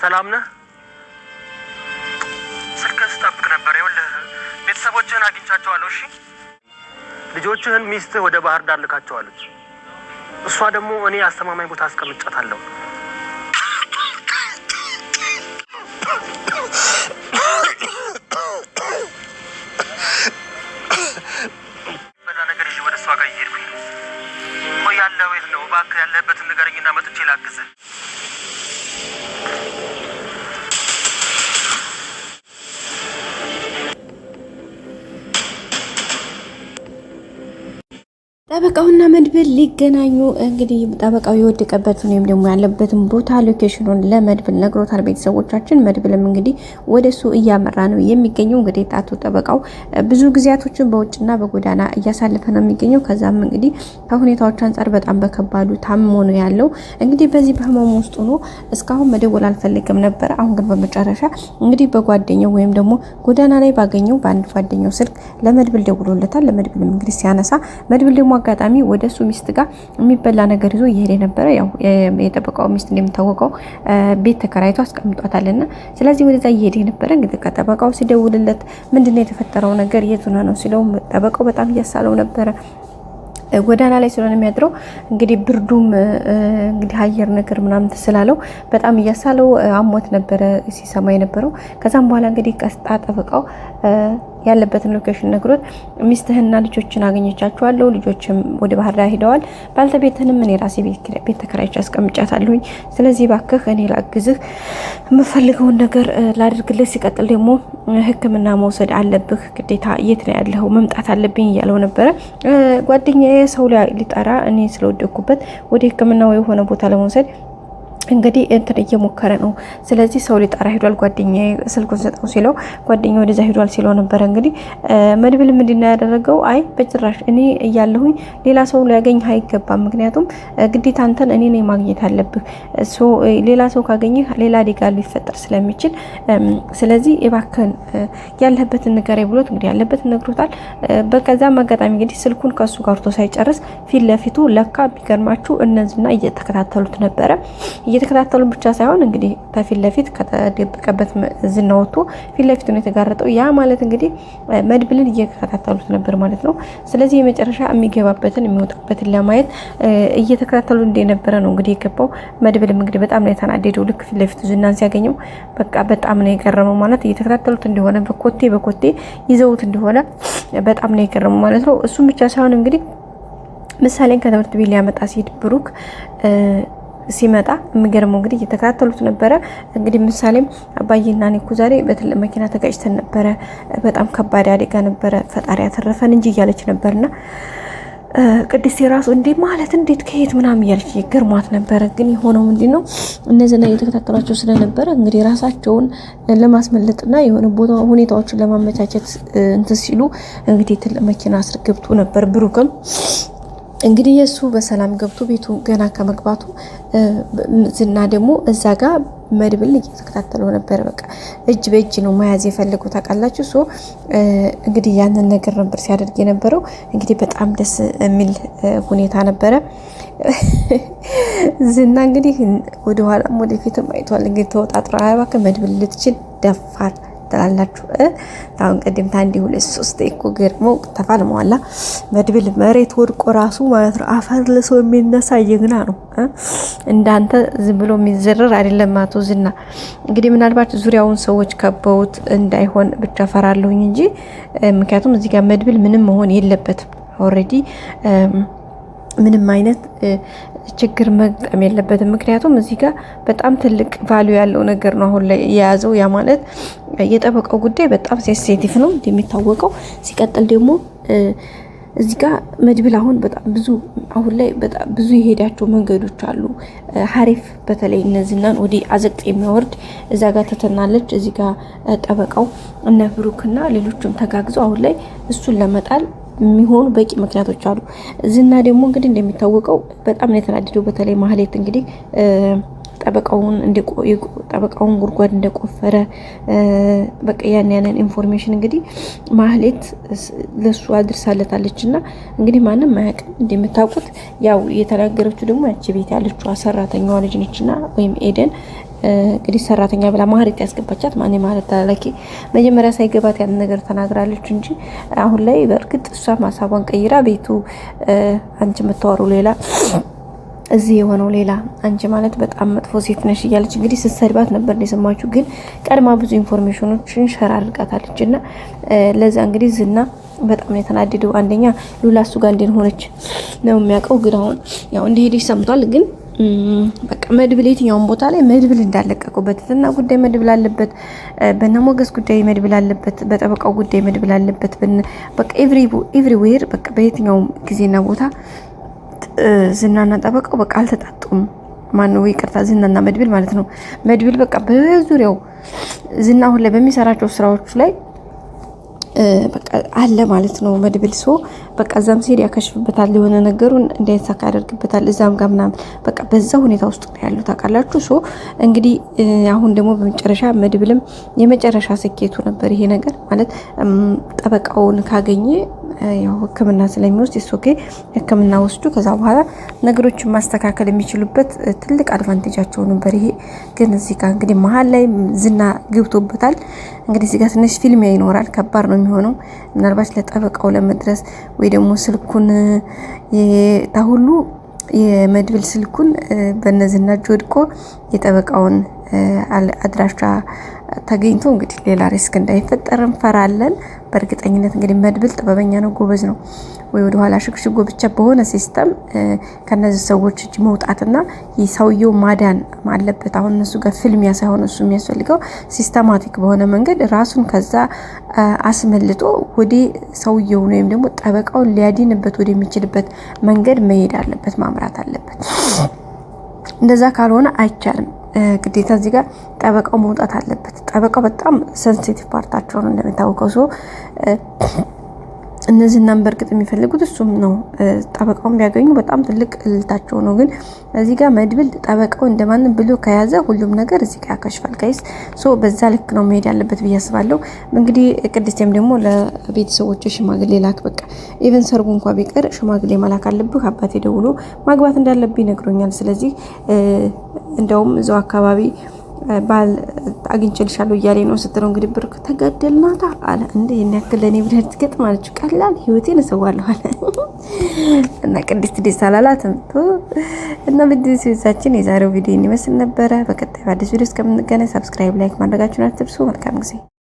ሰላም ነህ? ስልክህን ስጠብቅ ነበር። ይኸውልህ ቤተሰቦችህን አግኝቻቸዋለሁ። እሺ ልጆችህን ሚስትህ ወደ ባህር ዳር ልካቸዋለች። እሷ ደግሞ እኔ አስተማማኝ ቦታ አስቀምጫታለሁ። በላ ነገር ይዤ ወደ እሷ ጋር እየሄድኩኝ ነው። ቆይ ያለው የት ነው? እባክህ ያለህበትን ንገረኝና መጥቼ ላግዝህ። ጠበቃውና መድብል ሊገናኙ እንግዲህ ጠበቃው የወደቀበትን ወይም ደግሞ ያለበትን ቦታ ሎኬሽኑን ለመድብል ነግሮታል። ቤተሰቦቻችን መድብልም እንግዲህ ወደሱ እያመራ ነው የሚገኘው። እንግዲህ ታቱ ጠበቃው ብዙ ጊዜያቶችን በውጭና በጎዳና እያሳለፈ ነው የሚገኘው። ከዛም እንግዲህ ከሁኔታዎች አንፃር በጣም በከባዱ ታምሞ ነው ያለው። እንግዲህ በዚህ በህመሙ ውስጥ ሆኖ እስካሁን መደወል አልፈልግም ነበር። አሁን ግን በመጨረሻ እንግዲህ በጓደኛው ወይም ደግሞ ጎዳና ላይ ባገኘው በአንድ ጓደኛው ስልክ ለመድብል ደውሎለታል። ለመድብልም እንግዲህ ሲያነሳ መድብል ደግሞ አጋጣሚ ወደሱ ሚስት ጋር የሚበላ ነገር ይዞ እየሄደ ነበር። ያው የጠበቃው ሚስት እንደምታወቀው ቤት ተከራይቶ አስቀምጧታልና ስለዚህ ወደዛ እየሄደ ነበር። እንግዲህ ከጠበቃው ሲደውልለት ምንድነው የተፈጠረው ነገር የቱና ነው ሲለው ጠበቃው በጣም እያሳለው ነበር። ጎዳና ላይ ስለሆነ የሚያድረው እንግዲህ ብርዱም እንግዲህ አየር ነገር ምናምን ተስላለው በጣም እያሳለው አሞት ነበር ሲሰማ የነበረው። ከዛም በኋላ እንግዲህ ቀስጣ ጠበቃው ያለበትን ሎኬሽን ነግሮት ሚስትህና ልጆችን አገኘቻቸዋለሁ፣ ልጆችም ወደ ባህር ዳር ሄደዋል፣ ባልተቤትንም እኔ ራሴ ቤት ተከራይቼ አስቀምጫታለሁኝ። ስለዚህ ባክህ እኔ ላግዝህ፣ የምፈልገውን ነገር ላድርግልህ፣ ሲቀጥል ደግሞ ሕክምና መውሰድ አለብህ ግዴታ፣ የት ነው ያለኸው? መምጣት አለብኝ እያለው ነበረ። ጓደኛዬ ሰው ሊጠራ እኔ ስለወደኩበት ወደ ሕክምናው የሆነ ቦታ ለመውሰድ እንግዲህ እንትን እየሞከረ ነው። ስለዚህ ሰው ሊጠራ ሄዷል፣ ጓደኛዬ ስልኩን ሰጠው ሲለው ጓደኛው ወደዛ ሄዷል ሲለው ነበር። እንግዲህ መድብል ምንድነው ያደረገው? አይ በጭራሽ እኔ እያለሁኝ ሌላ ሰው ሊያገኝ አይገባም፣ ምክንያቱም ግዴታ አንተን እኔ ነኝ ማግኘት አለብህ። ሌላ ሰው ካገኘህ ሌላ አደጋ ሊፈጠር ስለሚችል ስለዚህ እባክህን ያለህበትን ንገረኝ ብሎት እንግዲህ ያለበትን ነግሮታል። በከዛም አጋጣሚ እንግዲህ ስልኩን ከሱ ጋርቶ ሳይጨርስ ፊት ለፊቱ ለካ ቢገርማችሁ እነዚህና እየተከታተሉት ነበረ። እየተከታተሉ ብቻ ሳይሆን እንግዲህ ከፊት ለፊት ከተደበቀበት ዝና ወጥቶ ፊት ለፊት ነው የተጋረጠው። ያ ማለት እንግዲህ መድብልን እየተከታተሉት ነበር ማለት ነው። ስለዚህ የመጨረሻ የሚገባበትን የሚወጣበትን ለማየት እየተከታተሉ እንደነበረ ነው እንግዲህ የገባው። መድብልም እንግዲህ በጣም ነው የተናደደው። ልክ ፊት ለፊቱ ዝናን ሲያገኘው በቃ በጣም ነው የገረመው ማለት እየተከታተሉት እንደሆነ በኮቴ ይዘውት እንደሆነ በጣም ነው የገረመው ማለት ነው። እሱም ብቻ ሳይሆን እንግዲህ ምሳሌን ከትምህርት ቤት ሊያመጣ ሲሄድ ብሩክ ሲመጣ የሚገርመው እንግዲህ እየተከታተሉት ነበረ። እንግዲህ ምሳሌም አባዬና እኔ እኮ ዛሬ በትልቅ መኪና ተጋጭተን ነበረ፣ በጣም ከባድ አደጋ ነበረ፣ ፈጣሪ ያተረፈን እንጂ እያለች ነበርና ቅድስት የራሱ እንዴት ከየት ምናምን እያለች ይገርማት ነበረ። ግን የሆነው ምንድነው እነዚህና እየተከታተሏቸው ስለነበረ እንግዲህ ራሳቸውን ለማስመለጥና የሆነ ቦታ ሁኔታዎችን ለማመቻቸት እንትን ሲሉ እንግዲህ ትልቅ መኪና አስር ገብቶ ነበር። ብሩክም እንግዲህ የሱ በሰላም ገብቶ ቤቱ ገና ከመግባቱ ዝና ደግሞ እዛ ጋር መድብል እየተከታተለው ነበር። በቃ እጅ በእጅ ነው መያዝ የፈለገው ታውቃላችሁ። እንግዲህ ያንን ነገር ነበር ሲያደርግ የነበረው። እንግዲህ በጣም ደስ የሚል ሁኔታ ነበረ። ዝና እንግዲህ ወደ ኋላም ወደፊትም አይቷል። እንግዲህ ተወጣጥራ እባክህ መድብል ልትችል ደፋር ትላላችሁ። ታውን ቀደም ታንዲ 2-3 እኮ ገርሞ ተፋልመዋላ። መድብል መሬት ወድቆ ራሱ ማለት ነው አፈር ለሶ የሚነሳ ይግና ነው። እንዳንተ ዝም ብሎ የሚዘረር አይደለም አቶ ዝና። እንግዲህ ምናልባት ዙሪያውን ሰዎች ከበውት እንዳይሆን ብቻ ፈራለሁኝ እንጂ ምክንያቱም እዚህ ጋር መድብል ምንም መሆን የለበትም። ኦሬዲ ምንም አይነት ችግር መግጠም የለበትም። ምክንያቱም እዚህ ጋር በጣም ትልቅ ቫልዩ ያለው ነገር ነው አሁን ላይ የያዘው። ያ ማለት የጠበቀው ጉዳይ በጣም ሴንሲቲቭ ነው እንደሚታወቀው። ሲቀጥል ደግሞ እዚህ ጋር መድብል አሁን በጣም ብዙ የሄዳቸው መንገዶች አሉ። ሀሪፍ በተለይ እነዚህናን ወዲ አዘቅጥ የሚያወርድ እዛ ጋር ተተናለች። እዚህ ጋር ጠበቃው እነ ብሩክና ሌሎችም ተጋግዘው አሁን ላይ እሱን ለመጣል የሚሆኑ በቂ ምክንያቶች አሉ። ዝና ደግሞ እንግዲህ እንደሚታወቀው በጣም ነው የተናደደው። በተለይ ማህሌት እንግዲህ ጠበቃውን ጉድጓድ እንደቆፈረ በቃ ያንን ኢንፎርሜሽን እንግዲህ ማህሌት ለሱ አድርሳለታለችና እንግዲህ ማንም ማያውቅም። እንደምታውቁት ያው የተናገረችው ደግሞ ያቺ ቤት ያለችው ሰራተኛዋ ልጅ ነችና ወይም ኤደን እንግዲህ ሰራተኛ ብላ ማህሪት ያስገባቻት ማን ማለት ታላላኪ መጀመሪያ ሳይገባት ያን ነገር ተናግራለች እንጂ አሁን ላይ በእርግጥ እሷ ማሳቧን ቀይራ ቤቱ አንቺ የምታወሩ ሌላ እዚህ የሆነው ሌላ አንቺ ማለት በጣም መጥፎ ሴት ነሽ እያለች እንግዲህ ስትሰድባት ነበር እንደሰማችሁ። ግን ቀድማ ብዙ ኢንፎርሜሽኖችን ሸር አድርጋታለች እና ለዛ እንግዲህ ዝና በጣም ነው የተናደደው። አንደኛ ሉላ እሱ ጋር እንደሆነች ነው የሚያውቀው። ግን አሁን ያው እንደሄደች ሰምቷል። ግን በቃ መድብል የትኛውን ቦታ ላይ መድብል እንዳለቀቁበት እና ጉዳይ መድብል አለበት፣ በእነ ሞገስ ጉዳይ መድብል አለበት፣ በጠበቃው ጉዳይ መድብል አለበት። በቃ ኤቭሪዌር በቃ በየትኛውም ጊዜና ቦታ ዝናና ጠበቃው በቃ አልተጣጡም። ማነው ይቅርታ፣ ዝናና መድብል ማለት ነው። መድብል በቃ በዙሪያው ዝና አሁን ላይ በሚሰራቸው ስራዎች ላይ በቃ አለ ማለት ነው። መድብል በቃ እዛም ሲሄድ ያከሽፍበታል፣ የሆነ ነገሩን እንዳይሳካ ያደርግበታል። እዛም ጋር ምናምን በቃ በዛ ሁኔታ ውስጥ ነው ያለው ታውቃላችሁ። እንግዲህ አሁን ደግሞ በመጨረሻ መድብልም የመጨረሻ ስኬቱ ነበር ይሄ ነገር ማለት ጠበቃውን ካገኘ ያው ሕክምና ስለሚወስድ ኦኬ ሕክምና ወስዱ ከዛ በኋላ ነገሮችን ማስተካከል የሚችሉበት ትልቅ አድቫንቴጃቸው ነበር ይሄ። ግን እዚህ ጋር እንግዲህ መሀል ላይ ዝና ገብቶበታል። እንግዲህ እዚህ ጋር ትንሽ ፊልሚያ ይኖራል፣ ከባድ ነው የሚሆነው ምናልባት ለጠበቃው ለመድረስ ወይ ደግሞ ስልኩን ሁሉ የመድብል ስልኩን በነዝና እጅ ወድቆ የጠበቃውን አድራሻ ተገኝቶ እንግዲህ ሌላ ሪስክ እንዳይፈጠር እንፈራለን። በእርግጠኝነት እንግዲህ መድብል ጥበበኛ ነው፣ ጎበዝ ነው። ወይ ወደ ኋላ ሽግሽጎ ብቻ በሆነ ሲስተም ከነዚህ ሰዎች እጅ መውጣትና የሰውየው ማዳን አለበት። አሁን እነሱ ጋር ፊልሚያ ሳይሆን እሱ የሚያስፈልገው ሲስተማቲክ በሆነ መንገድ ራሱን ከዛ አስመልጦ ወደ ሰውየው ወይም ደግሞ ጠበቃውን ሊያድንበት ወደሚችልበት መንገድ መሄድ አለበት፣ ማምራት አለበት። እንደዛ ካልሆነ አይቻልም። ግዴታ እዚህ ጋር ጠበቃው መውጣት አለበት። ጠበቃው በጣም ሴንሲቲቭ ፓርታቸው ነው እንደሚታወቀው። እነዚህናም በእርግጥ የሚፈልጉት እሱም ነው። ጠበቃውን ቢያገኙ በጣም ትልቅ እልልታቸው ነው። ግን እዚህ ጋር መድብል ጠበቃው እንደማንም ብሎ ከያዘ ሁሉም ነገር እዚህ ጋር ያከሽፋል። ጋይስ በዛ ልክ ነው መሄድ ያለበት ብዬ አስባለሁ። እንግዲህ ቅድስቴም ደግሞ ለቤተሰቦች ሽማግሌ ላክ፣ በቃ ኢቨን ሰርጉ እንኳን ቢቀር ሽማግሌ መላክ አለብህ፣ አባቴ ደውሎ ማግባት እንዳለብኝ ነግሮኛል። ስለዚህ እንደውም እዛው አካባቢ ባል አግኝቼልሻለሁ እያለኝ ነው ስትለው እንግዲህ ብር ተገደልናታ አለ። እንዴ ያክል ለኔ ብለህ ትገጥማለች፣ ቀላል ህይወቴን እሰዋለሁ አለ እና ቅድስት ደስ አላላትም። እና ቤተሰቦቻችን የዛሬው ቪዲዮ ይመስል ነበረ። በቀጣይ አዲስ ቪዲዮ እስከምንገናኝ ሰብስክራይብ፣ ላይክ ማድረጋችሁን አትርሱ። መልካም ጊዜ